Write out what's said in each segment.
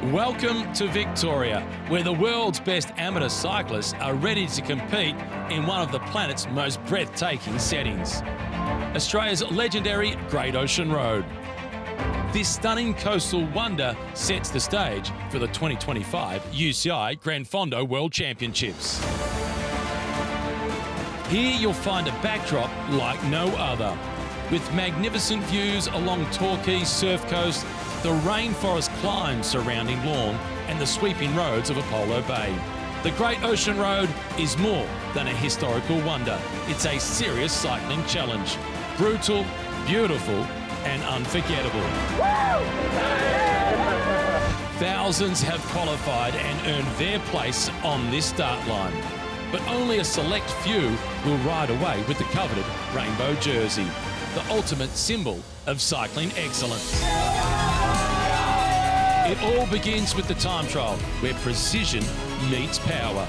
Welcome to Victoria, where the world's best amateur cyclists are ready to compete in one of the planet's most breathtaking settings. Australia's legendary Great Ocean Road. This stunning coastal wonder sets the stage for the 2025 UCI Gran Fondo World Championships. Here you'll find a backdrop like no other, with magnificent views along Torquay Surf Coast, the rainforest climbs surrounding Lorne and the sweeping roads of Apollo Bay. The Great Ocean Road is more than a historical wonder. It's a serious cycling challenge. Brutal, beautiful and unforgettable. Thousands have qualified and earned their place on this start line. But only a select few will ride away with the coveted rainbow jersey, the ultimate symbol of cycling excellence. It all begins with the time trial, where precision meets power.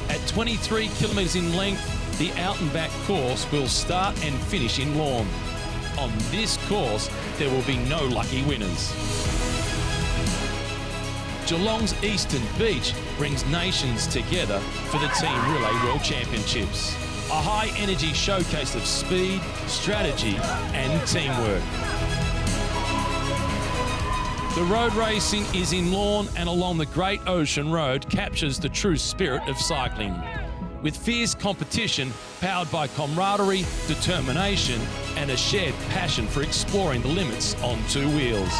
At 23 kilometres in length, the out and back course will start and finish in Lorne. On this course, there will be no lucky winners. Geelong's Eastern Beach brings nations together for the Team Relay World Championships. A high-energy showcase of speed, strategy and teamwork. The road racing is in Lorne and along the Great Ocean Road captures the true spirit of cycling. With fierce competition powered by camaraderie, determination and a shared passion for exploring the limits on two wheels.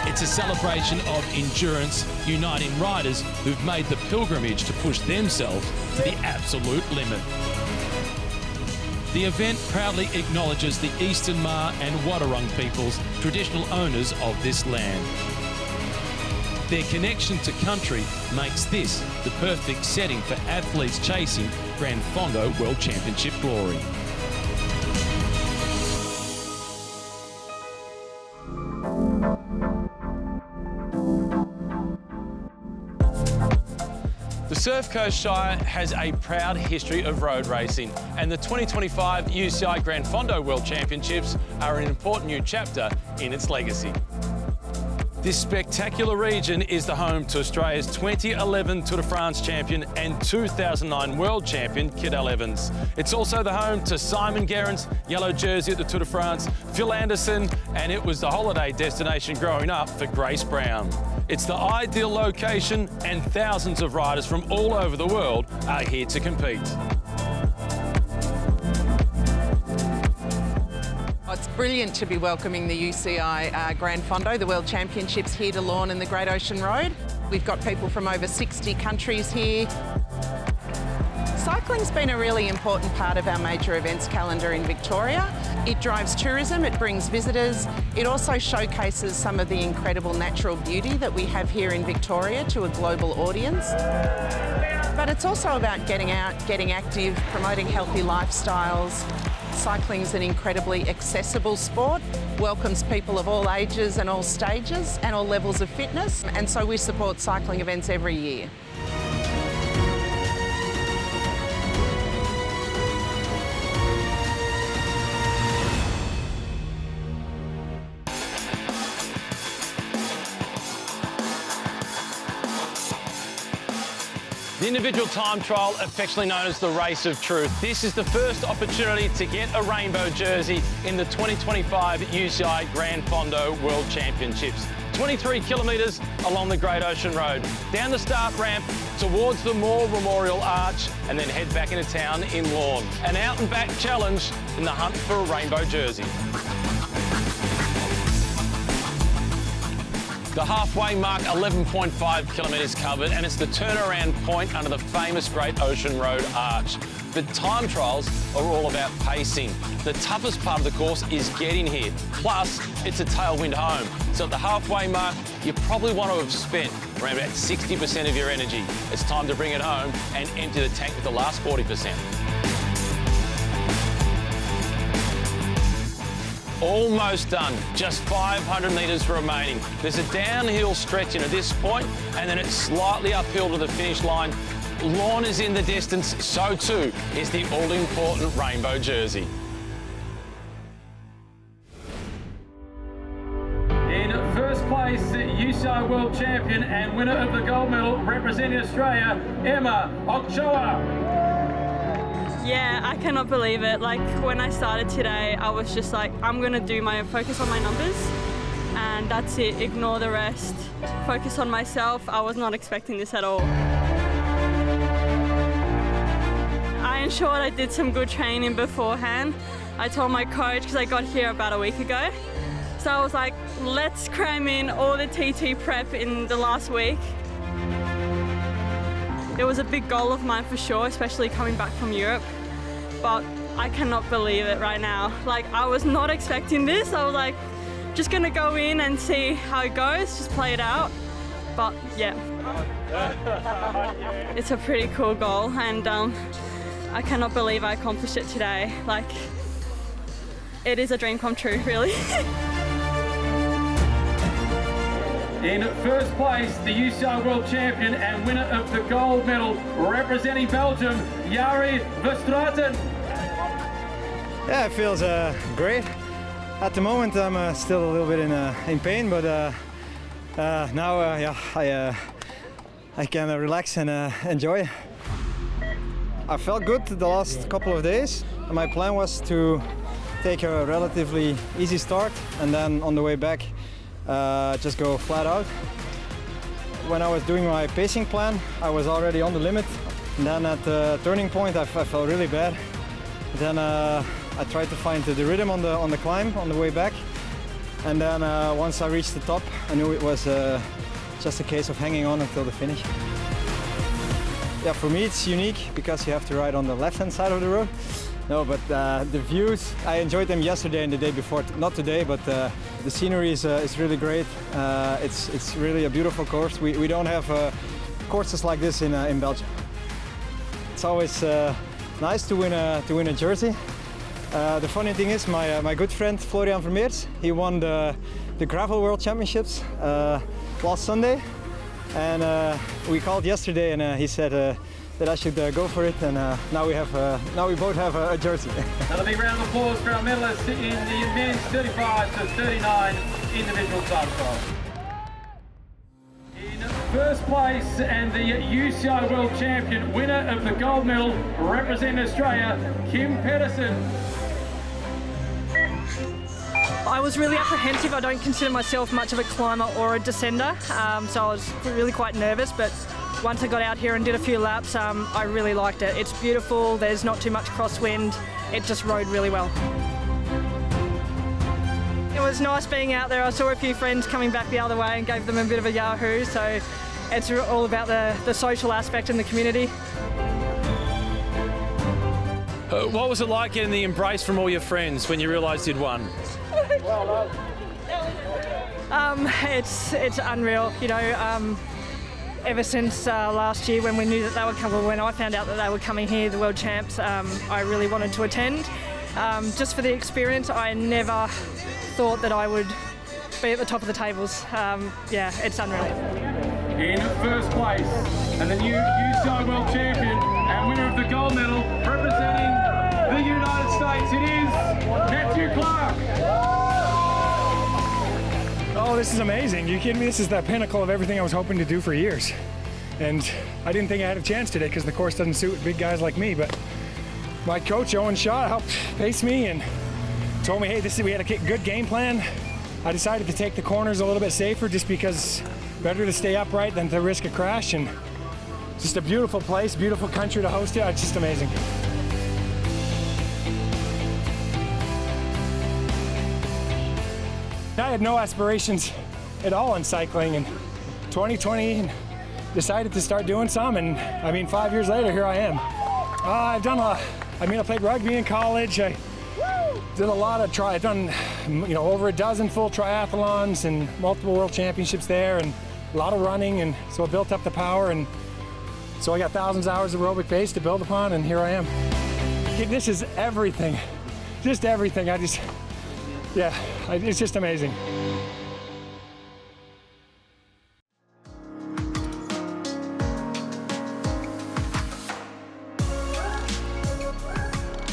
It's a celebration of endurance, uniting riders who've made the pilgrimage to push themselves to the absolute limit. The event proudly acknowledges the Eastern Maar and Wadawurrung peoples, traditional owners of this land. Their connection to country makes this the perfect setting for athletes chasing Gran Fondo World Championship glory. The Surf Coast Shire has a proud history of road racing, and the 2025 UCI Gran Fondo World Championships are an important new chapter in its legacy. This spectacular region is the home to Australia's 2011 Tour de France champion and 2009 world champion Cadel Evans. It's also the home to Simon Gerrans' yellow jersey at the Tour de France, Phil Anderson, and it was the holiday destination growing up for Grace Brown. It's the ideal location and thousands of riders from all over the world are here to compete. It's brilliant to be welcoming the UCI Gran Fondo, the World Championships, here to Lorne and the Great Ocean Road. We've got people from over 60 countries here. Cycling's been a really important part of our major events calendar in Victoria. It drives tourism, it brings visitors. It also showcases some of the incredible natural beauty that we have here in Victoria to a global audience. But it's also about getting out, getting active, promoting healthy lifestyles. Cycling's an incredibly accessible sport, welcomes people of all ages and all stages and all levels of fitness, and so we support cycling events every year. The individual time trial, affectionately known as the Race of Truth. This is the first opportunity to get a rainbow jersey in the 2025 UCI Gran Fondo World Championships. 23 kilometres along the Great Ocean Road, down the start ramp towards the Moore Memorial Arch, and then head back into town in Lorne. An out and back challenge in the hunt for a rainbow jersey. The halfway mark, 11.5 kilometres covered, and it's the turnaround point under the famous Great Ocean Road Arch. But time trials are all about pacing. The toughest part of the course is getting here. Plus, it's a tailwind home. So at the halfway mark, you probably want to have spent around about 60% of your energy. It's time to bring it home and empty the tank with the last 40%. Almost done, just 500 metres remaining. There's a downhill stretch at this point, and then it's slightly uphill to the finish line. Lorne is in the distance, so too is the all-important rainbow jersey. In first place, UCI UCI World Champion and winner of the gold medal representing Australia, Emma Ochoa. Yeah, I cannot believe it. Like, when I started today, I was just like, I'm gonna focus on my numbers, and that's it, ignore the rest. Focus on myself. I was not expecting this at all. I ensured I did some good training beforehand. I told my coach, because I got here about a week ago, so I was like, let's cram in all the TT prep in the last week. It was a big goal of mine for sure, especially coming back from Europe, but I cannot believe it right now. Like, I was not expecting this. I was like, just gonna go in and see how it goes, just play it out. But yeah, it's a pretty cool goal, and I cannot believe I accomplished it today. Like, it is a dream come true, really. In first place, the UCI World Champion and winner of the gold medal representing Belgium, Jari Verstraeten. Yeah, it feels great. At the moment, I'm still a little bit in pain, but now, I can relax and enjoy. I felt good the last couple of days. My plan was to take a relatively easy start, and then on the way back, just go flat out. When I was doing my pacing plan, I was already on the limit. And then at the turning point, I felt really bad. Then I tried to find the rhythm on the climb on the way back. And then once I reached the top, I knew it was just a case of hanging on until the finish. Yeah, for me it's unique because you have to ride on the left-hand side of the road. No, but the views, I enjoyed them yesterday and the day before. Not today, but the scenery is really great. It's really a beautiful course. We don't have courses like this in Belgium. It's always nice to win a jersey. The funny thing is, my good friend Florian Vermeers, he won the Gravel World Championships last Sunday, and we called yesterday, and he said that I should go for it, and now we both have a jersey. Another big round of applause for our medalists in the men's 35 to 39 individual time trial. In first place and the UCI World Champion, winner of the gold medal representing Australia, Kim Pedersen. I was really apprehensive. I don't consider myself much of a climber or a descender, so I was really quite nervous, but once I got out here and did a few laps, I really liked it. It's beautiful, there's not too much crosswind, it just rode really well. It was nice being out there. I saw a few friends coming back the other way and gave them a bit of a yahoo, so it's all about the social aspect in the community. What was it like getting the embrace from all your friends when you realised you'd won? It's unreal, you know. Ever since last year, when we knew that they were coming, when I found out that they were coming here, the World Champs, I really wanted to attend. Just for the experience, I never thought that I would be at the top of the tables. Yeah, it's unreal. In first place, and the new UCI World Champion and winner of the gold medal representing the United States, it is Matthew Clark. Oh, this is amazing. You kidding me? This is the pinnacle of everything I was hoping to do for years. And I didn't think I had a chance today because the course doesn't suit big guys like me, but my coach, Owen Shaw, helped pace me and told me, hey, we had a good game plan. I decided to take the corners a little bit safer just because better to stay upright than to risk a crash. And just a beautiful place, beautiful country to host it. It's just amazing. I had no aspirations at all in cycling in 2020 and decided to start doing some, and I mean 5 years later here I am. I've done a lot. I played rugby in college. I did a lot of I've done over a dozen full triathlons and multiple world championships there, and a lot of running, and so I built up the power, and so I got thousands of hours of aerobic base to build upon, and here I am. This is everything, just everything. Yeah, it's just amazing.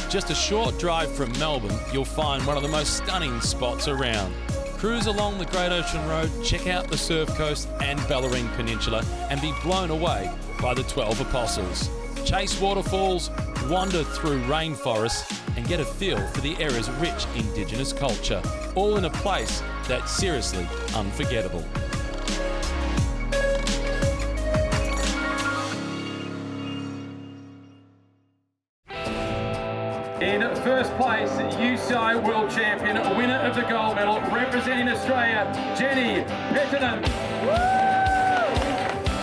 Just a short drive from Melbourne, you'll find one of the most stunning spots around. Cruise along the Great Ocean Road, check out the Surf Coast and Bellarine Peninsula and be blown away by the 12 Apostles. Chase waterfalls, wander through rainforests and get a feel for the area's rich Indigenous culture, all in a place that's seriously unforgettable. In first place, UCI World Champion, winner of the gold medal, representing Australia, Jenny Pettinen.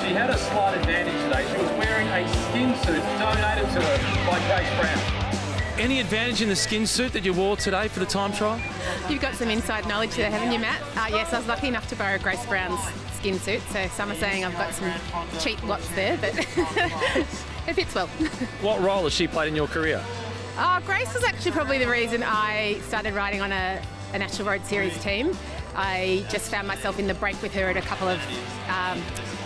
She had a slight advantage today. She was wearing a skin suit donated to her by Case Brown. Any advantage in the skin suit that you wore today for the time trial? You've got some inside knowledge there, haven't you, Matt? Yes, I was lucky enough to borrow Grace Brown's skin suit, so some are saying I've got some cheap lots there, but it fits well. What role has she played in your career? Grace was actually probably the reason I started riding on a National Road Series team. I just found myself in the break with her at a couple of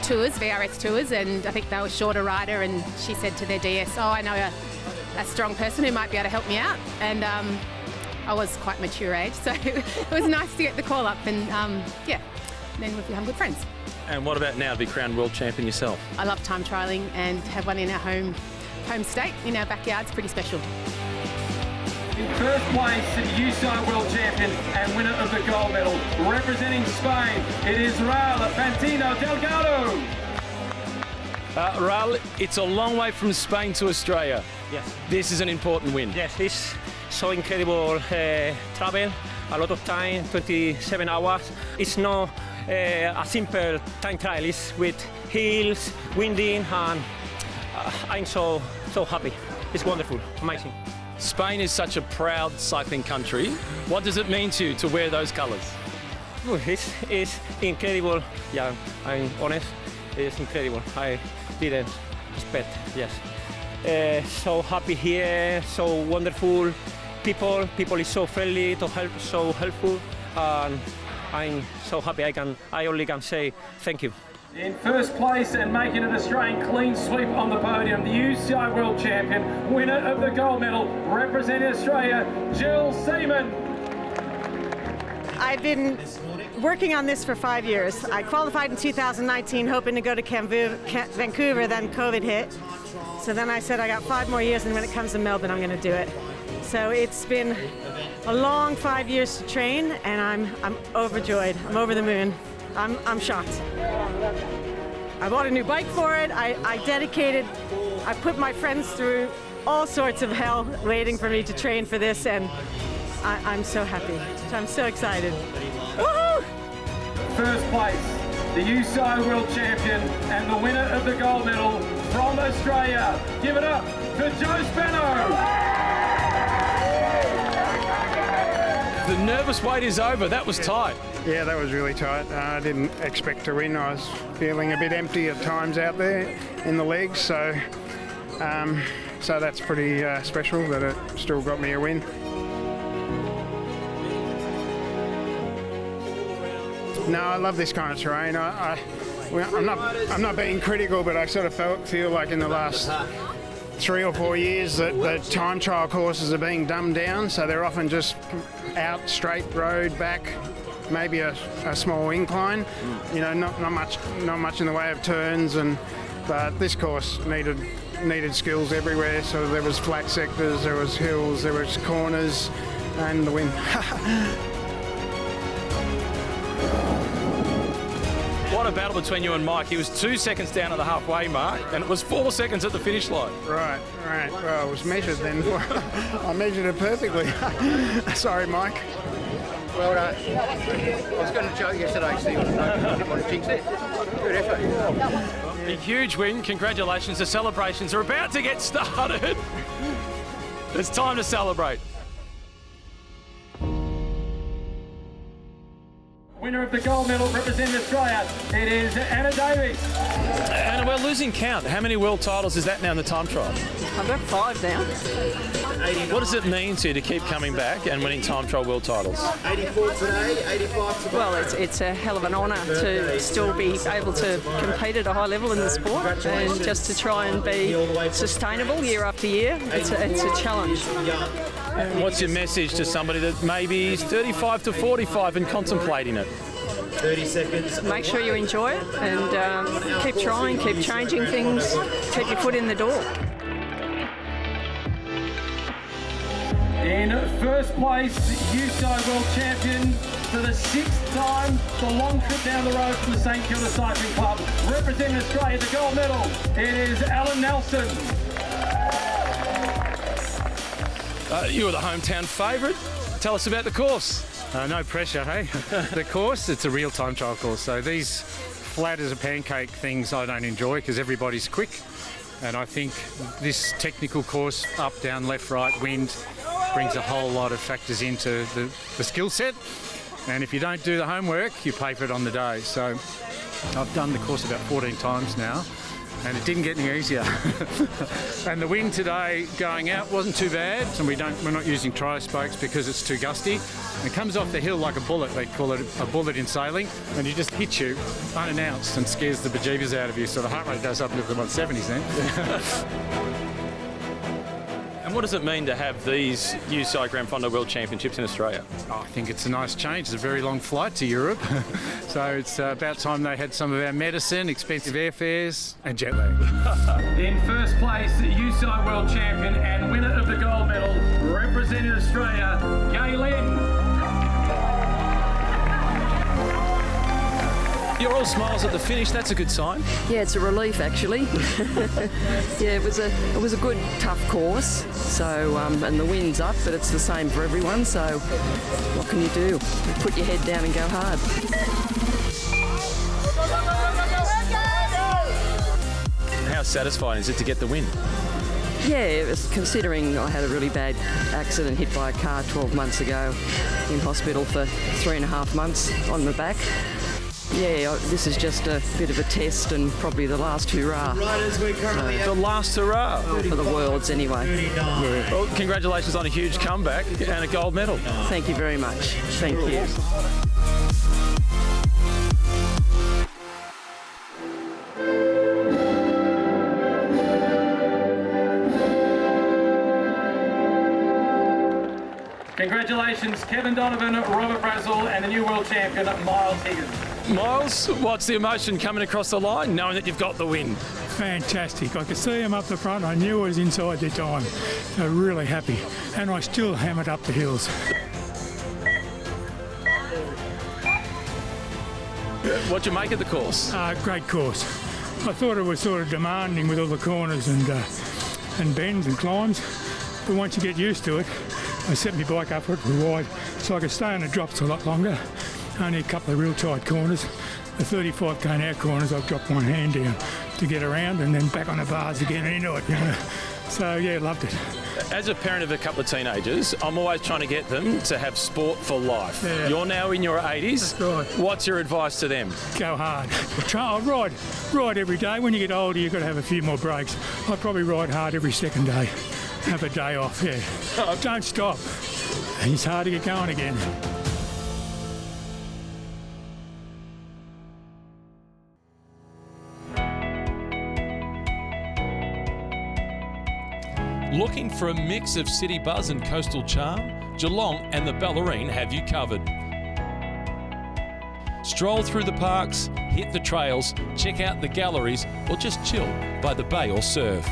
tours, VRS tours, and I think they were short a rider, and she said to their DS, "Oh, I know a strong person who might be able to help me out," and I was quite mature age, so it was nice to get the call up, and yeah, then we've become good friends. And what about now to be crowned world champion yourself? I love time trialling, and to have one in our home state, in our backyard, is pretty special. In first place, UCI World Champion and winner of the gold medal, representing Spain, it is Raul Fantino Delgado. Raul, it's a long way from Spain to Australia. Yes. This is an important win. Yes, it's so incredible travel, a lot of time, 27 hours. It's not a simple time trial, it's with hills, winding, and I'm so happy. It's wonderful, amazing. Spain is such a proud cycling country. What does it mean to you to wear those colours? It's incredible. Yeah, I'm honest. It's incredible. I didn't expect. Yes. So happy here. So wonderful people. People is so friendly, so helpful, and I'm so happy. I only can say thank you. In first place and making an Australian clean sweep on the podium, the UCI World Champion, winner of the gold medal, representing Australia, Jill Seaman. I've been working on this for 5 years. I qualified in 2019 hoping to go to Vancouver, then COVID hit. So then I said I got 5 more years, and when it comes to Melbourne I'm going to do it. So it's been a long 5 years to train, and I'm overjoyed. I'm over the moon. I'm shocked. I bought a new bike for it. I put my friends through all sorts of hell waiting for me to train for this, and I'm so happy. I'm so excited. Woohoo! First place, the UCI World Champion and the winner of the gold medal from Australia. Give it up for Joe Spano. The nervous wait is over. That was tight. Yeah, that was really tight. I didn't expect to win. I was feeling a bit empty at times out there in the legs, so that's pretty special that it still got me a win. No, I love this kind of terrain. I'm not being critical, but I sort of feel like in the last 3 or 4 years that the time trial courses are being dumbed down, so they're often just out straight road back, maybe a small incline. You know, not much in the way of turns, but this course needed skills everywhere. So there was flat sectors, there was hills, there was corners, and the win. What a battle between you and Mike. He was 2 seconds down at the halfway mark, and it was 4 seconds at the finish line. Right. Well, it was measured then. I measured it perfectly. Sorry, Mike. Well, I was going to joke yesterday, Steve. I didn't want to jinx it. Good effort. A huge win. Congratulations. The celebrations are about to get started. It's time to celebrate. Winner of the gold medal representing Australia, it is Anna Davies. Anna, we're losing count. How many world titles is that now in the time trial? I've got 5 now. What does it mean to you to keep coming back and winning time trial world titles? 84 today, 85 today. Well, it's a hell of an honour to still be able to compete at a high level in the sport, and just to try and be sustainable year after year. It's a challenge. What's your message to somebody that maybe is 35 to 45 and contemplating it? 30 seconds. Make sure you enjoy it and keep trying, keep changing things, keep your foot in the door. In first place, UCI World Champion for the 6th time, the long trip down the road from the St Kilda Cycling Club. Representing Australia, the gold medal, it is Alan Nelson. You were the hometown favourite. Tell us about the course. No pressure, hey? The course, it's a real time trial course. So these flat as a pancake things I don't enjoy because everybody's quick. And I think this technical course, up, down, left, right, wind, brings a whole lot of factors into the skill set. And if you don't do the homework, you pay for it on the day. So I've done the course about 14 times now, and it didn't get any easier. And the wind today going out wasn't too bad, and we're not using trio spokes because it's too gusty. It comes off the hill like a bullet. They call it a bullet in sailing, and it just hits you unannounced and scares the bejeebers out of you. So the heart rate goes up into the 170s then. And what does it mean to have these UCI Gran Fondo World Championships in Australia? I think it's a nice change. It's a very long flight to Europe. So it's about time they had some of our medicine, expensive airfares and jet lag. In first place, UCI World Champion and winner of the gold medal, representing Australia, Galen. You're all smiles at the finish. That's a good sign. Yeah, it's a relief actually. Yeah, it was a good, tough course. So and the wind's up, but it's the same for everyone. So what can you do? You put your head down and go hard. How satisfying is it to get the win? Yeah, it was, considering I had a really bad accident, hit by a car 12 months ago, in hospital for 3.5 months on my back. Yeah, this is just a bit of a test and probably the last hurrah. The last hurrah? For the Worlds anyway. Yeah. Well, congratulations on a huge comeback and a gold medal. Thank you very much. Thank you. Congratulations, Kevin Donovan, Robert Brazel, and the new world champion, Miles Higgins. Miles, what's the emotion coming across the line, knowing that you've got the win? Fantastic. I could see him up the front. I knew it was inside the time. So really happy. And I still hammered up the hills. What'd you make of the course? Great course. I thought it was sort of demanding with all the corners and bends and climbs. But once you get used to it, I set my bike up for it wide so I could stay on the drops a lot longer. Only a couple of real tight corners. The 35 km/h corners, I've dropped one hand down to get around and then back on the bars again and into it, you know. So yeah, loved it. As a parent of a couple of teenagers, I'm always trying to get them to have sport for life. Yeah. You're now in your 80s. That's right. What's your advice to them? Go hard. Ride every day. When you get older, you've got to have a few more breaks. I'd probably ride hard every second day. Have a day off, yeah. Don't stop. It's hard to get going again. Looking for a mix of city buzz and coastal charm? Geelong and the Ballerine have you covered. Stroll through the parks, hit the trails, check out the galleries, or just chill by the bay or surf.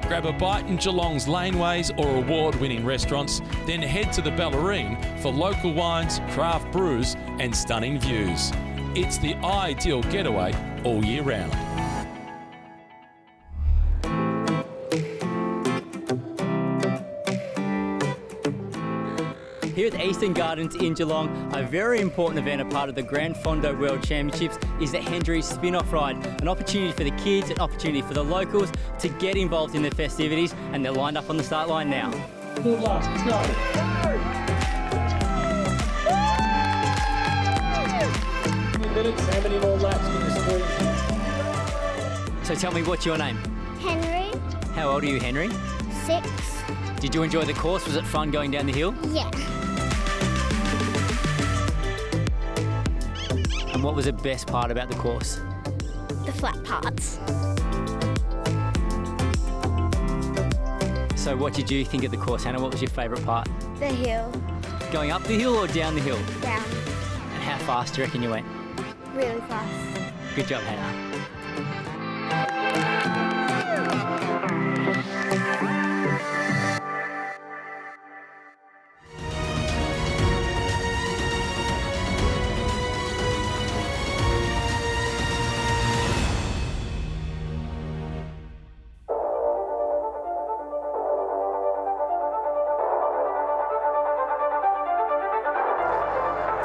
Grab a bite in Geelong's laneways or award-winning restaurants, then head to the Ballerine for local wines, craft brews and stunning views. It's the ideal getaway all year round. Here at the Eastern Gardens in Geelong, a very important event, a part of the Gran Fondo World Championships, is the Hendry Spin-Off Ride. An opportunity for the kids, an opportunity for the locals to get involved in the festivities, and they're lined up on the start line now. Good luck, let's go. Minutes, how many more laps can this So tell me, what's your name? Henry. How old are you, Henry? 6. Did you enjoy the course? Was it fun going down the hill? Yeah. And what was the best part about the course? The flat parts. So what did you think of the course, Hannah? What was your favourite part? The hill. Going up the hill or down the hill? Down. And how fast do you reckon you went? Really fast. Good job, Hannah.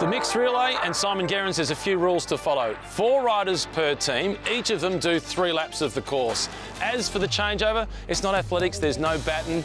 The mixed relay and Simon Gerrans, there's a few rules to follow. 4 riders per team, each of them do 3 laps of the course. As for the changeover, it's not athletics, there's no baton.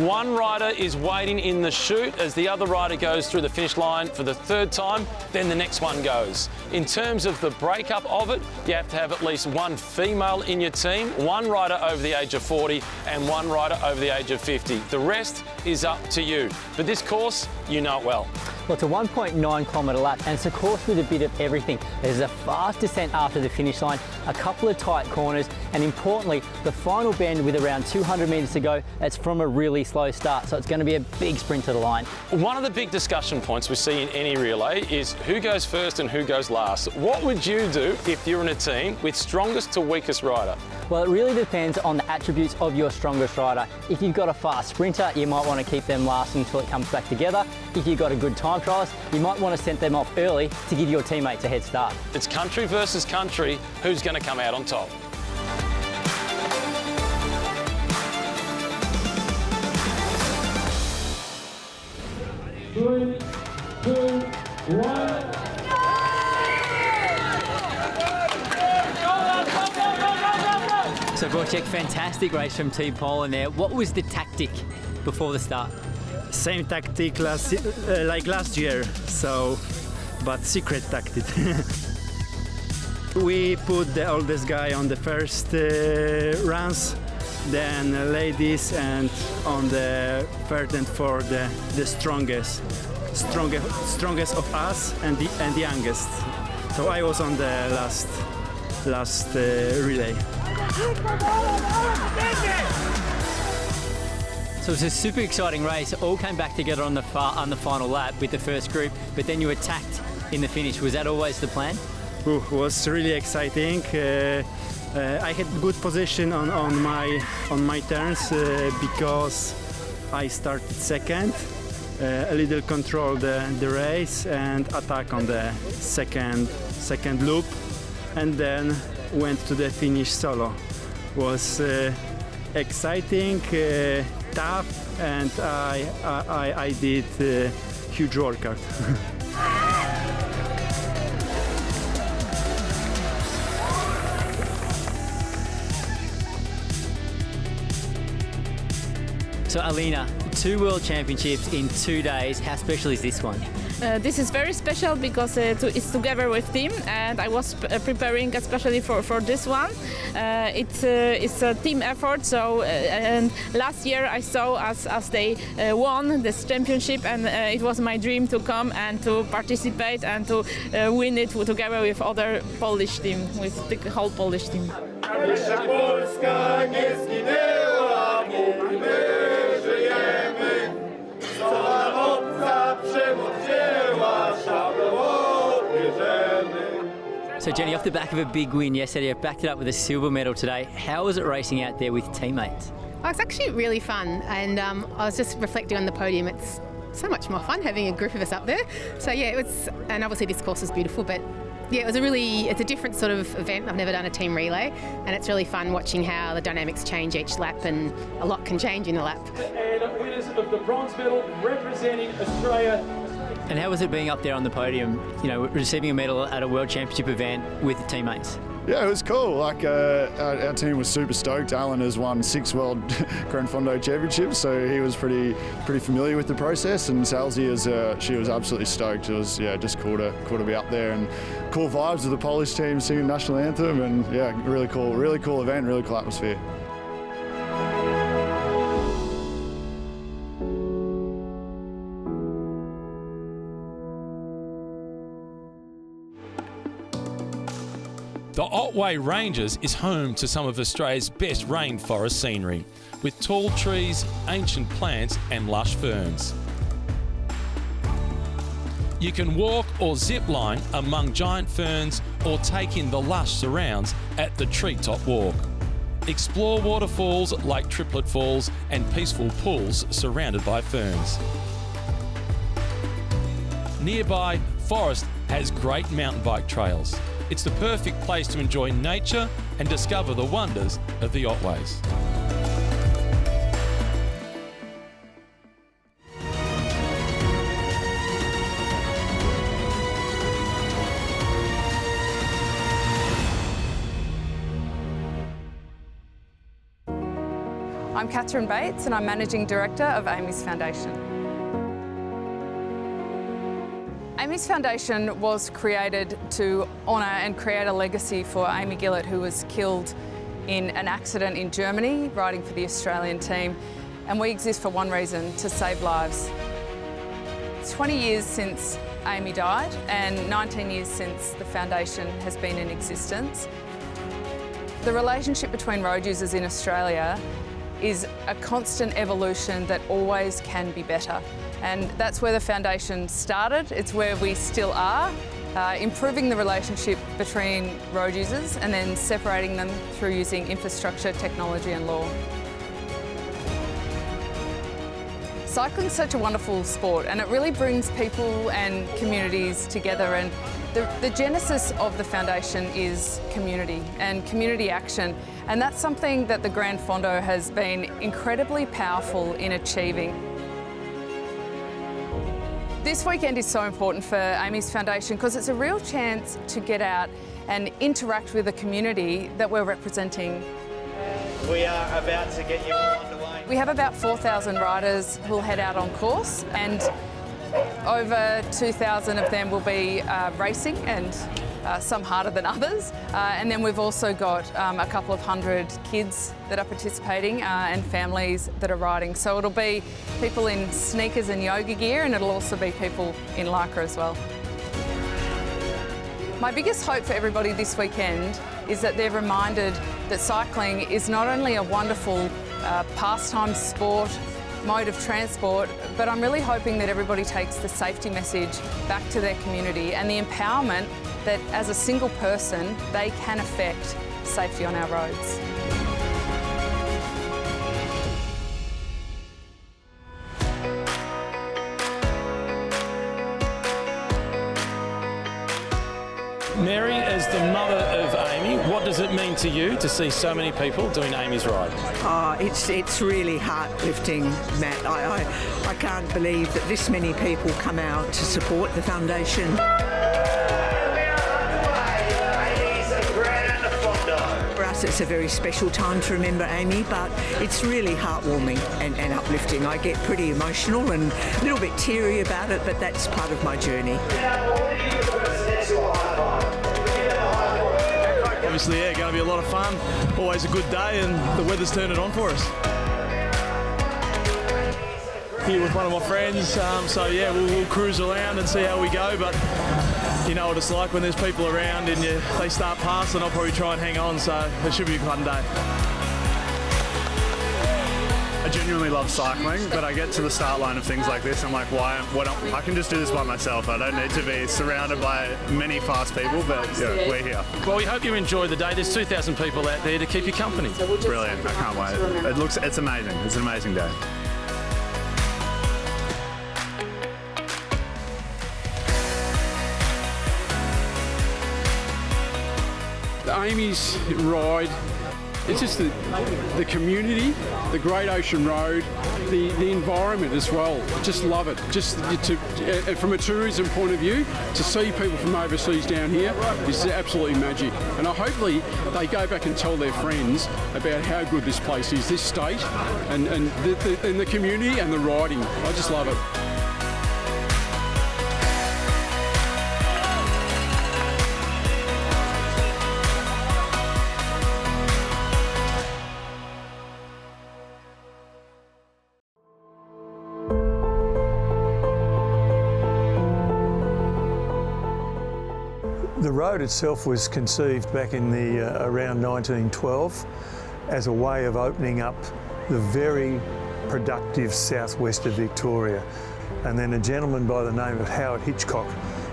One rider is waiting in the chute as the other rider goes through the finish line for the 3rd time, then the next one goes. In terms of the breakup of it, you have to have at least 1 female in your team, 1 rider over the age of 40 and 1 rider over the age of 50. The rest is up to you. But this course, you know it well. Well, it's a 1.9 kilometre lap and it's a course with a bit of everything. There's a fast descent after the finish line, a couple of tight corners, and importantly, the final bend with around 200 metres to go, that's from a really slow start, so it's going to be a big sprint to the line. One of the big discussion points we see in any relay is who goes first and who goes last. What would you do if you're in a team with strongest to weakest rider? Well, it really depends on the attributes of your strongest rider. If you've got a fast sprinter, you might want to keep them last until it comes back together. If you've got a good time trialist, you might want to send them off early to give your teammates a head start. It's country versus country, who's going to come out on top? Three, two, one. So Wojciech, fantastic race from Team Poland there. What was the tactic before the start? Same tactic like last year, but secret tactic. We put the oldest guy on the first runs, then ladies, and on the 3rd and 4th the strongest of us and the youngest. So I was on the last relay. So it was a super exciting race. It all came back together on the final lap with the first group, but then you attacked in the finish. Was that always the plan? It was really exciting. I had good position on my turns because I started second. A little control the race and attack on the second loop, and then went to the finish solo. Was exciting, tough, and I did huge workout. So Alina, 2 World Championships in 2 days. How special is this one? This is very special because it's together with team, and I was preparing especially for this one. It's a team effort. So and last year I saw as they won this championship, and it was my dream to come and to participate and to win it together with other Polish team, with the whole Polish team. So Jenny, off the back of a big win yesterday, you backed it up with a silver medal today. How was it racing out there with teammates? Oh, it's actually really fun, and I was just reflecting on the podium. It's so much more fun having a group of us up there. So yeah, it was, and obviously this course is beautiful, but yeah, it's a different sort of event. I've never done a team relay, and it's really fun watching how the dynamics change each lap, and a lot can change in a lap. And winners of the bronze medal representing Australia. And how was it being up there on the podium, you know, receiving a medal at a World Championship event with teammates? Yeah, it was cool. Like our team was super stoked. Alan has won 6 World Gran Fondo Championships, so he was pretty familiar with the process. And Salzy, she was absolutely stoked. It was just cool to be up there, and cool vibes of the Polish team singing national anthem, and yeah, really cool event, really cool atmosphere. The Otway Ranges is home to some of Australia's best rainforest scenery, with tall trees, ancient plants and lush ferns. You can walk or zip line among giant ferns or take in the lush surrounds at the Treetop Walk. Explore waterfalls like Triplet Falls and peaceful pools surrounded by ferns. Nearby, Forest has great mountain bike trails. It's the perfect place to enjoy nature and discover the wonders of the Otways. I'm Catherine Bates and I'm Managing Director of Amy's Foundation. Amy's Foundation was created to honour and create a legacy for Amy Gillett, who was killed in an accident in Germany riding for the Australian team, and we exist for one reason: to save lives. It's 20 years since Amy died and 19 years since the foundation has been in existence. The relationship between road users in Australia is a constant evolution that always can be better. And that's where the foundation started. It's where we still are, improving the relationship between road users and then separating them through using infrastructure, technology and law. Cycling is such a wonderful sport and it really brings people and communities together, and the genesis of the foundation is community and community action, and that's something that the Gran Fondo has been incredibly powerful in achieving. This weekend is so important for Amy's Foundation because it's a real chance to get out and interact with the community that we're representing. We are about to get you all underway. We have about 4,000 riders who'll head out on course, and over 2,000 of them will be racing, and some harder than others. And then we've also got a couple of hundred kids that are participating and families that are riding. So it'll be people in sneakers and yoga gear, and it'll also be people in lycra as well. My biggest hope for everybody this weekend is that they're reminded that cycling is not only a wonderful pastime, sport, mode of transport, but I'm really hoping that everybody takes the safety message back to their community and the empowerment that as a single person they can affect safety on our roads. Mary, as the mother of Amy, what does it mean to you to see so many people doing Amy's ride? Oh, it's really heart-lifting, Matt. I can't believe that this many people come out to support the foundation. For us, it's a very special time to remember Amy, but it's really heartwarming and uplifting. I get pretty emotional and a little bit teary about it, but that's part of my journey. Obviously, yeah, going to be a lot of fun. Always a good day, and the weather's turned it on for us. Here with one of my friends, so yeah, we'll cruise around and see how we go. But you know what it's like when there's people around and they start passing. I'll probably try and hang on, so it should be a fun day. I genuinely love cycling, but I get to the start line of things like this, I'm like, I can just do this by myself. I don't need to be surrounded by many fast people, but yeah, we're here. Well, we hope you enjoy the day. There's 2,000 people out there to keep you company. Brilliant, I can't wait. It's amazing. It's an amazing day. Amy's ride, it's just the community, the Great Ocean Road, the environment as well. Just love it. Just from a tourism point of view, to see people from overseas down here is absolutely magic. And hopefully they go back and tell their friends about how good this place is, this state, and the community and the riding. I just love it. The road itself was conceived back in the around 1912 as a way of opening up the very productive southwest of Victoria. And then a gentleman by the name of Howard Hitchcock,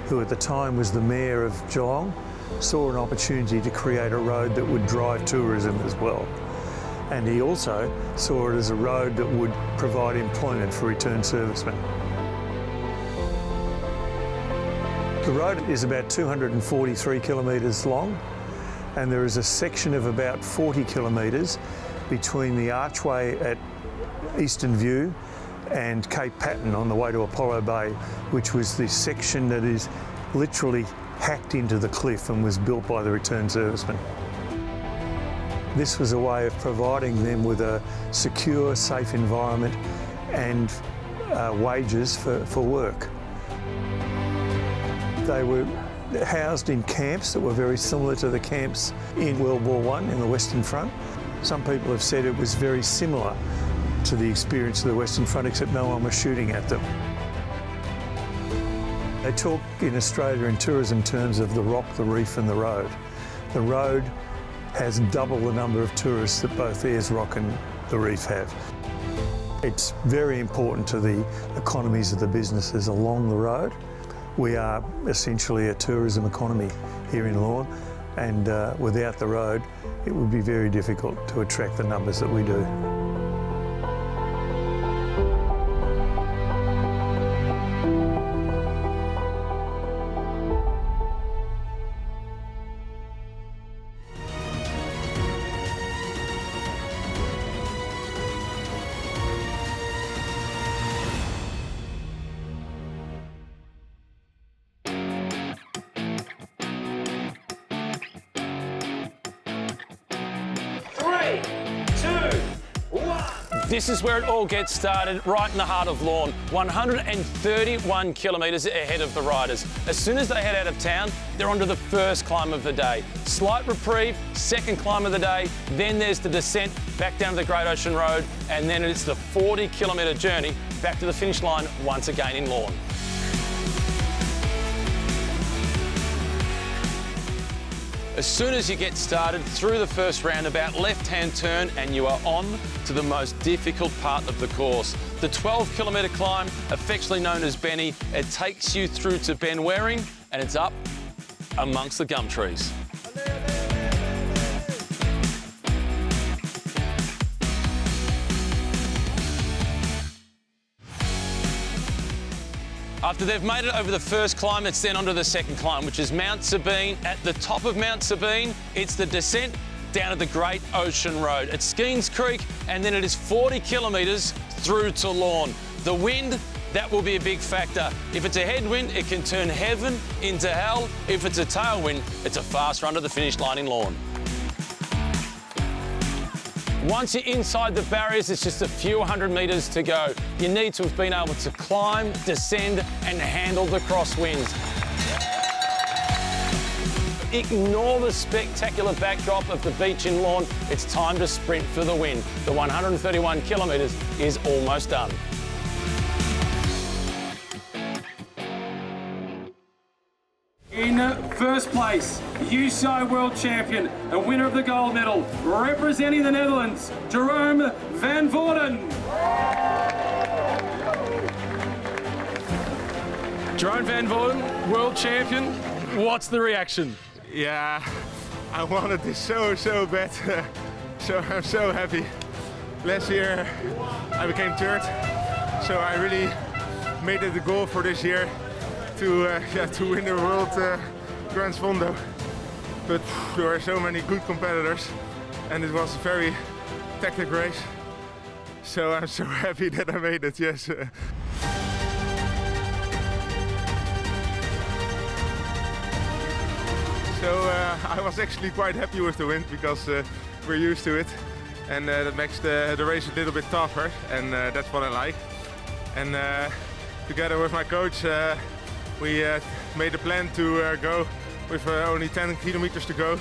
who at the time was the mayor of Geelong, saw an opportunity to create a road that would drive tourism as well. And he also saw it as a road that would provide employment for returned servicemen. The road is about 243 kilometres long, and there is a section of about 40 kilometres between the archway at Eastern View and Cape Patton on the way to Apollo Bay, which was the section that is literally hacked into the cliff and was built by the returned servicemen. This was a way of providing them with a secure, safe environment and wages for work. They were housed in camps that were very similar to the camps in World War I in the Western Front. Some people have said it was very similar to the experience of the Western Front, except no one was shooting at them. They talk in Australia in tourism terms of the rock, the reef and the road. The road has double the number of tourists that both Ayers Rock and the reef have. It's very important to the economies of the businesses along the road. We are essentially a tourism economy here in Lorne, and without the road it would be very difficult to attract the numbers that we do. This is where it all gets started, right in the heart of Lorne, 131 kilometres ahead of the riders. As soon as they head out of town, they're onto the first climb of the day. Slight reprieve, second climb of the day, then there's the descent back down to the Great Ocean Road, and then it's the 40-kilometre journey back to the finish line once again in Lorne. As soon as you get started through the first roundabout, left-hand turn, and you are on to the most difficult part of the course. The 12-kilometre climb, affectionately known as Benny, it takes you through to Ben Waring, and it's up amongst the gum trees. After they've made it over the first climb, it's then onto the second climb, which is Mount Sabine. At the top of Mount Sabine, it's the descent down to the Great Ocean Road at Skeens Creek, and then it is 40 kilometres through to Lorne. The wind, that will be a big factor. If it's a headwind, it can turn heaven into hell. If it's a tailwind, it's a fast run to the finish line in Lorne. Once you're inside the barriers, it's just a few hundred metres to go. You need to have been able to climb, descend and handle the crosswinds. Ignore the spectacular backdrop of the beach in Lorne. It's time to sprint for the win. The 131 kilometres is almost done. In first place, UCI World Champion and winner of the gold medal, representing the Netherlands, Jerome van Voorden. Jerome van Voorden, World Champion. What's the reaction? Yeah, I wanted this so bad. So I'm so happy. Last year I became third, so I really made it the goal for this year to win the World Grand Fondo. But there were so many good competitors and it was a very tactic race. So I'm so happy that I made it, yes. So I was actually quite happy with the win because we're used to it, and that makes the race a little bit tougher, and that's what I like. And together with my coach, we made a plan to go with only 10 kilometers to go.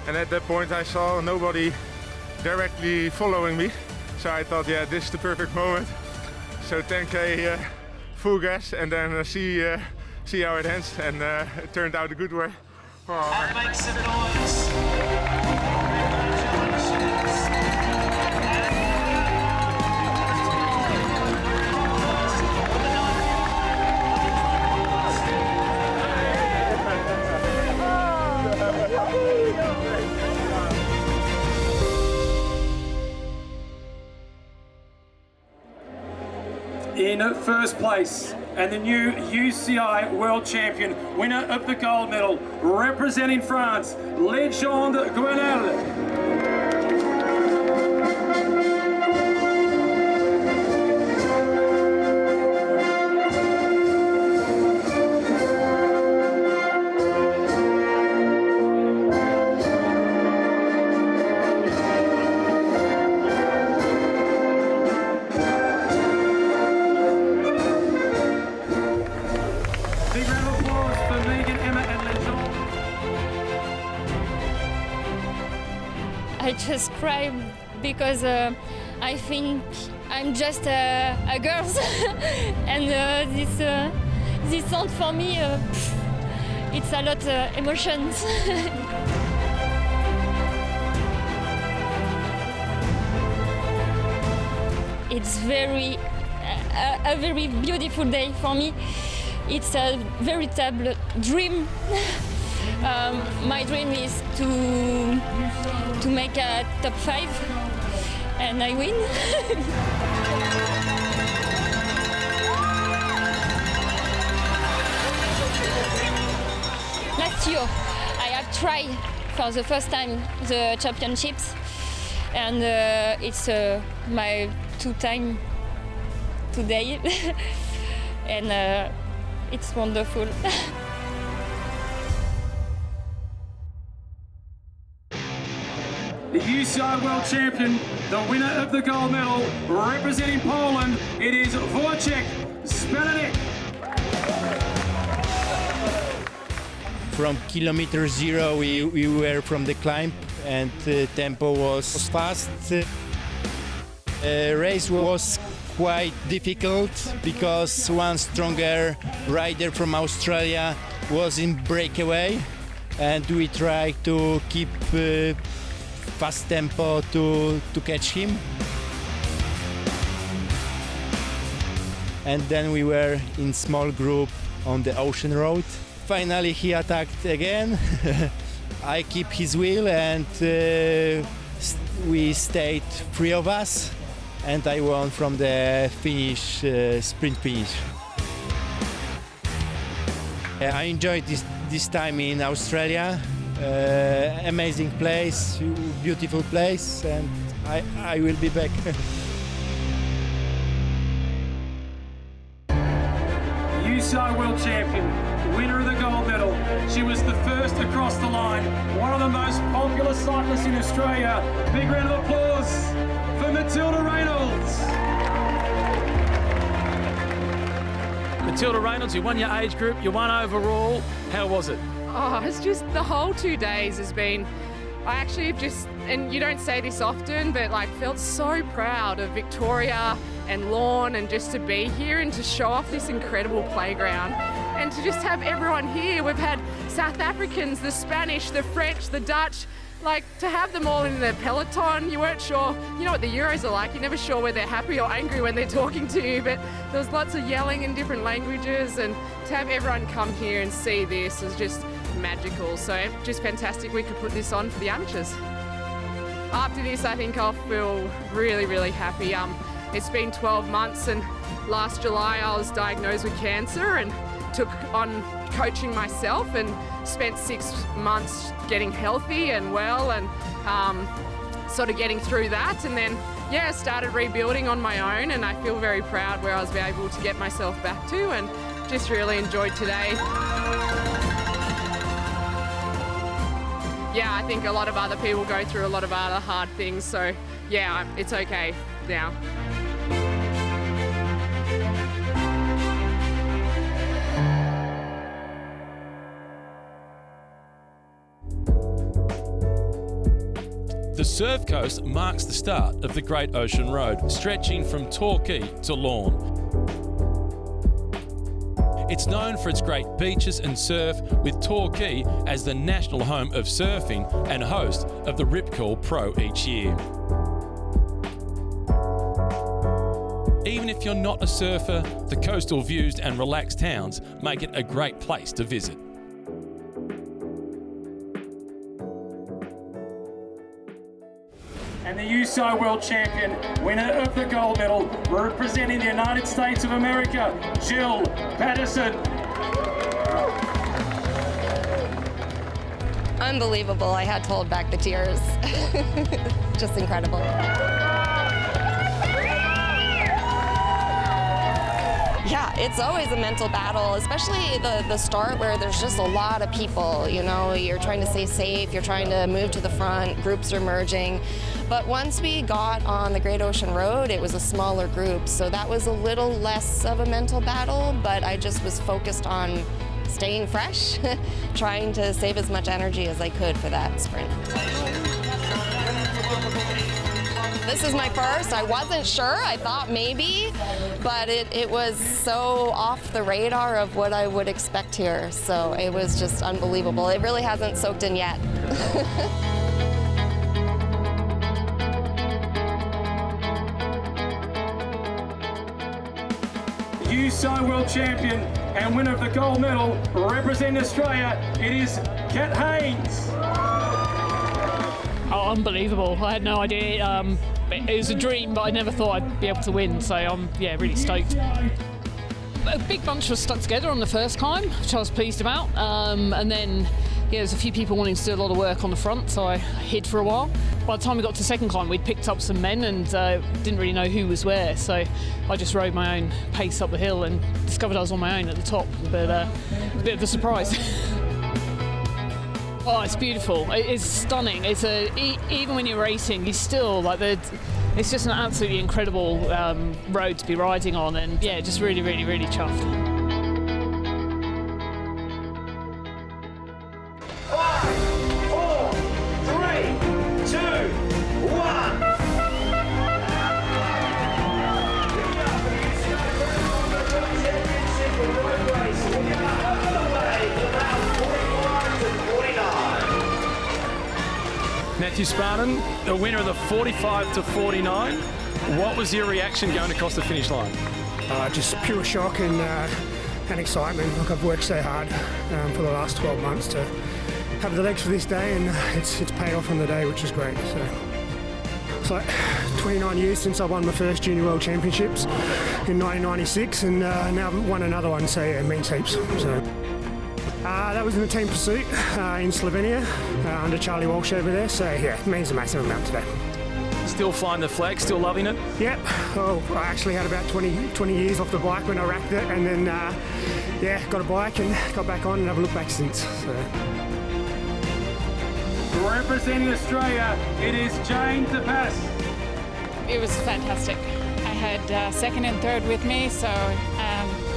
And at that point I saw nobody directly following me. So I thought, yeah, this is the perfect moment. So 10K full gas and then see how it ends. And it turned out a good way. And make some noise. In first place, and the new UCI World Champion, winner of the gold medal, representing France, Legend Gran. I just cry because I think I'm just a girl, and this song for me, it's a lot of emotions. It's a very beautiful day for me. It's a veritable dream. My dream is to make a top 5, and I win. Last year, I have tried for the first time the championships, and it's my 2 time today, and it's wonderful. The UCI World Champion, the winner of the gold medal, representing Poland, it is Wojciech Spelanek. From kilometer 0 we were from the climb, and the tempo was fast. Race was quite difficult because one stronger rider from Australia was in breakaway, and we tried to keep fast tempo to catch him. And then we were in small group on the ocean road. Finally he attacked again. I keep his wheel, and we stayed 3 of us, and I won from the finish, sprint finish. I enjoyed this time in Australia. Amazing place, beautiful place, and I will be back. UCI World Champion, winner of the gold medal. She was the first across the line, one of the most popular cyclists in Australia. Big round of applause for Matilda Reynolds. Matilda Reynolds, you won your age group, you won overall. How was it? Oh, it's just the whole 2 days has been, I actually have just, and you don't say this often, but like felt so proud of Victoria and Lorne, and just to be here and to show off this incredible playground and to just have everyone here. We've had South Africans, the Spanish, the French, the Dutch, like to have them all in the peloton. You weren't sure, you know what the Euros are like, you're never sure whether they're happy or angry when they're talking to you, but there was lots of yelling in different languages, and to have everyone come here and see this is just magical. So just fantastic we could put this on for the amateurs. After this, I think I'll feel really, really happy. It's been 12 months, and last July I was diagnosed with cancer and took on coaching myself and spent 6 months getting healthy and well, and sort of getting through that, and then started rebuilding on my own, and I feel very proud where I was able to get myself back to, and just really enjoyed today. Yeah, I think a lot of other people go through a lot of other hard things, so yeah, it's okay now. The Surf Coast marks the start of the Great Ocean Road, stretching from Torquay to Lorne. It's known for its great beaches and surf, with Torquay as the national home of surfing and host of the Rip Curl Pro each year. Even if you're not a surfer, the coastal views and relaxed towns make it a great place to visit. And the UCI World Champion, winner of the gold medal, representing the United States of America, Jill Patterson. Unbelievable. I had to hold back the tears. Just incredible. Yeah, it's always a mental battle, especially the start where there's just a lot of people, you know, you're trying to stay safe, you're trying to move to the front, groups are merging. But once we got on the Great Ocean Road, it was a smaller group, so that was a little less of a mental battle, but I just was focused on staying fresh, trying to save as much energy as I could for that sprint. This is my first. I wasn't sure. I thought maybe, but it was so off the radar of what I would expect here. So it was just unbelievable. It really hasn't soaked in yet. UCI World Champion and winner of the gold medal, representing Australia, it is Kat Haynes. Oh, unbelievable. I had no idea. It was a dream, but I never thought I'd be able to win, so I'm really stoked. A big bunch was stuck together on the first climb, which I was pleased about, and then there's a few people wanting to do a lot of work on the front, so I hid for a while. By the time we got to the second climb, we'd picked up some men and didn't really know who was where, so I just rode my own pace up the hill and discovered I was on my own at the top, but a bit of a surprise. Oh, it's beautiful. It's stunning. It's even when you're racing, you still it's just an absolutely incredible road to be riding on, and yeah, just really, really, really chuffed. 5, 4, 3, 2, 1. Matthew Spartan, the winner of the 45 to 49. What was your reaction going across the finish line? Just pure shock and excitement. Look, I've worked so hard for the last 12 months to have the legs for this day, and it's paid off on the day, which is great. So it's like 29 years since I won my first Junior World Championships in 1996, and now I've won another one, so yeah, it means heaps. So. That was in the team pursuit in Slovenia under Charlie Walsh over there, so yeah, it means a massive amount today. Still flying the flag, still loving it? Yep. Oh, I actually had about 20 years off the bike when I racked it, and then got a bike and got back on and haven't looked back since. So. Representing Australia, it is Jane DePass. It was fantastic. I had second and third with me, so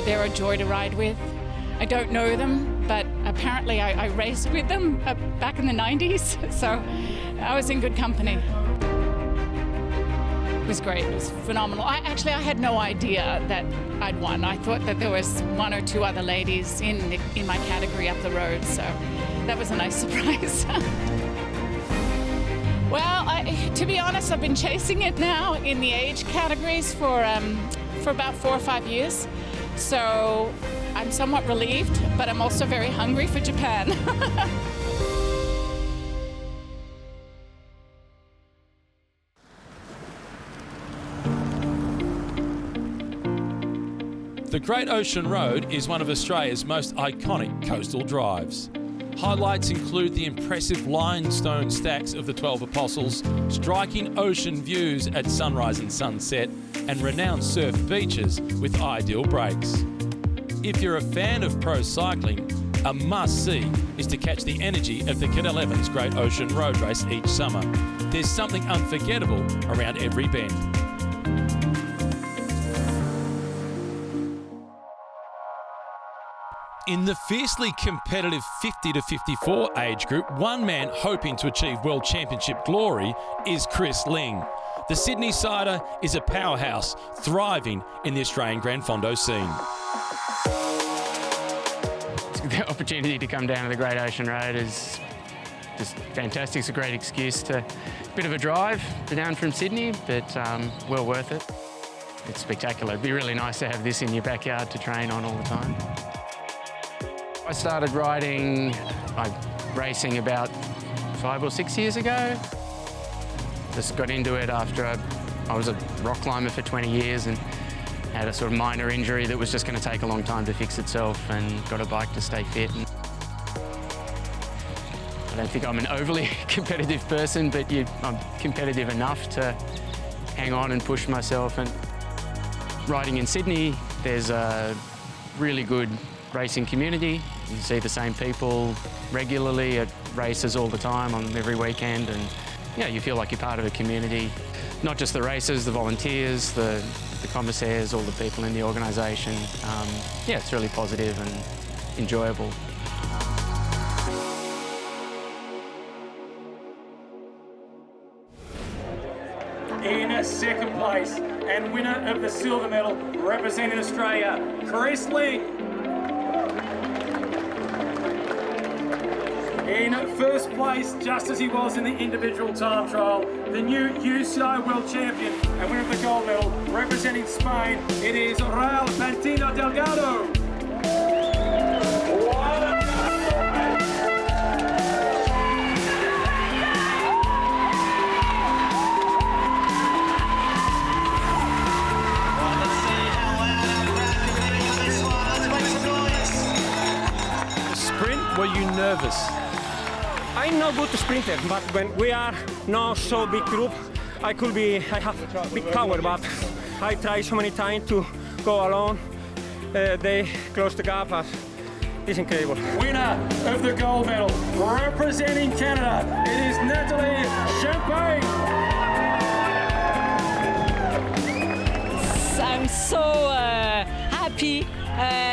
they're a joy to ride with. I don't know them, but apparently I raced with them back in the 90s, so I was in good company. It was great, it was phenomenal. I had no idea that I'd won. I thought that there was one or two other ladies in my category up the road, so that was a nice surprise. Well, to be honest, I've been chasing it now in the age categories for about 4 or 5 years, so I'm somewhat relieved, but I'm also very hungry for Japan. The Great Ocean Road is one of Australia's most iconic coastal drives. Highlights include the impressive limestone stacks of the 12 Apostles, striking ocean views at sunrise and sunset, and renowned surf beaches with ideal breaks. If you're a fan of pro cycling, a must-see is to catch the energy of the Cadel Evans Great Ocean Road Race each summer. There's something unforgettable around every bend. In the fiercely competitive 50 to 54 age group, one man hoping to achieve World Championship glory is Chris Ling. The Sydney sider is a powerhouse, thriving in the Australian Gran Fondo scene. opportunity to come down to the Great Ocean Road is just fantastic. It's a great excuse to, bit of a drive down from Sydney, but well worth it. It's spectacular. It'd be really nice to have this in your backyard to train on all the time. I started racing about 5 or 6 years ago. Just got into it after I was a rock climber for 20 years and had a sort of minor injury that was just going to take a long time to fix itself, and got a bike to stay fit. And I don't think I'm an overly competitive person, but I'm competitive enough to hang on and push myself. And riding in Sydney, there's a really good racing community. You see the same people regularly at races all the time, on every weekend, and you feel like you're part of a community. Not just the racers, the volunteers, the commissaires, all the people in the organisation. It's really positive and enjoyable. In second place and winner of the silver medal representing Australia, Chris Ling. In first place, just as he was in the individual time trial, the new UCI World Champion and winner of the gold medal representing Spain, it is Raul Pantino Delgado. Were you nervous? I'm not good sprinter, but when we are not so big group, I have big power, but I try so many times to go alone. They close the gap, but it's incredible. Winner of the gold medal, representing Canada, it is Natalie Champagne. I'm so happy.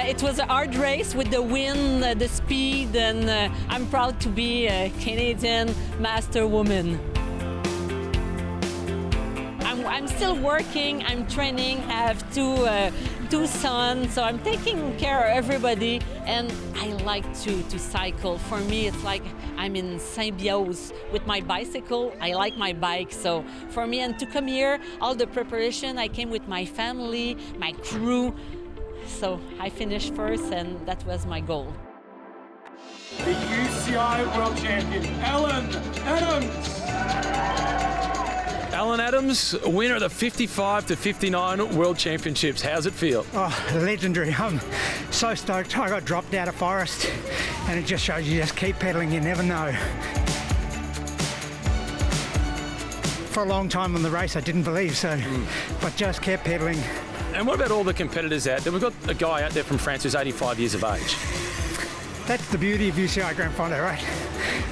It was a hard race with the wind, the speed, and I'm proud to be a Canadian master woman. I'm still working, I'm training, I have two sons, so I'm taking care of everybody, and I like to cycle. For me, it's like I'm in symbiose with my bicycle. I like my bike, so for me, and to come here, all the preparation, I came with my family, my crew, so I finished first, and that was my goal. The UCI World Champion, Alan Adams. Alan Adams, winner of the 55 to 59 World Championships. How's it feel? Oh, legendary. I'm so stoked. I got dropped out of Forest, and it just shows you just keep pedaling, you never know. For a long time on the race, I didn't believe so, but just kept pedaling. And what about all the competitors out there? We've got a guy out there from France who's 85 years of age. That's the beauty of UCI Gran Fondo, right?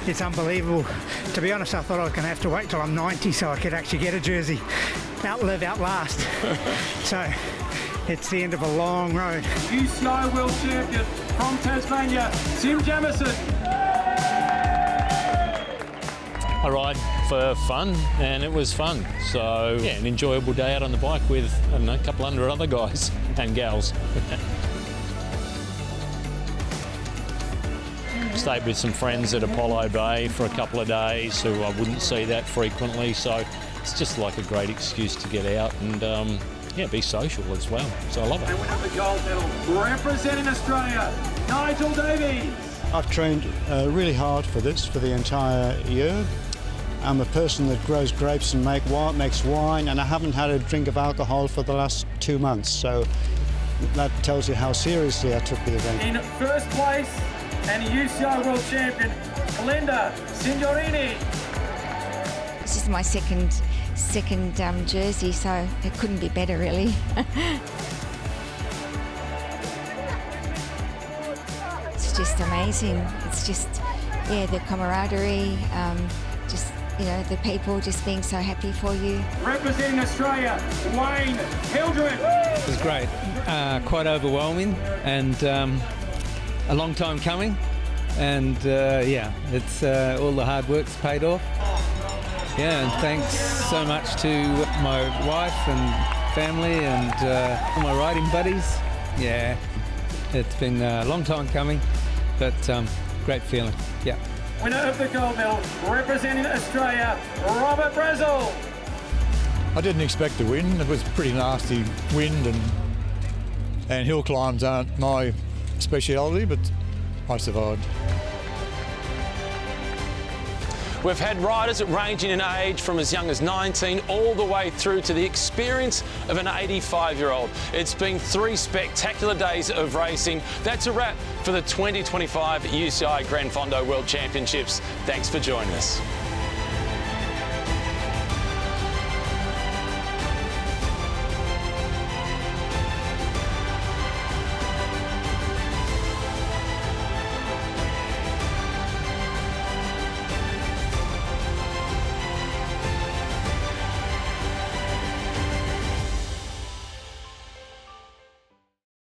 It's unbelievable. To be honest, I thought I was going to have to wait till I'm 90 so I could actually get a jersey. Outlive, outlast. So it's the end of a long road. UCI World Champion from Tasmania, Tim Jamieson. I ride for fun, and it was fun. So, yeah, an enjoyable day out on the bike with, I don't know, a couple hundred other guys and gals. Stayed with some friends at Apollo Bay for a couple of days who I wouldn't see that frequently, so it's just like a great excuse to get out and yeah, be social as well. So I love it. And winner of the gold medal, representing Australia, Nigel Davies. I've trained really hard for this for the entire year. I'm a person that grows grapes and makes wine, and I haven't had a drink of alcohol for the last 2 months, so that tells you how seriously I took the event. In first place, and UCI World Champion, Glenda Signorini. This is my second jersey, so it couldn't be better, really. It's just amazing. It's just, yeah, the camaraderie, just, you know, the people just being so happy for you. Representing Australia, Wayne Hildred. It was great, quite overwhelming, and a long time coming, and yeah, it's all the hard work's paid off. Yeah, and thanks so much to my wife and family and all my riding buddies. Yeah, it's been a long time coming, but great feeling. Yeah. Winner of the gold medal, representing Australia, Robert Brazel. I didn't expect to win. It was pretty nasty wind and hill climbs aren't my speciality, but I survived. We've had riders ranging in age from as young as 19 all the way through to the experience of an 85-year-old. It's been 3 spectacular days of racing. That's a wrap for the 2025 UCI Gran Fondo World Championships. Thanks for joining us.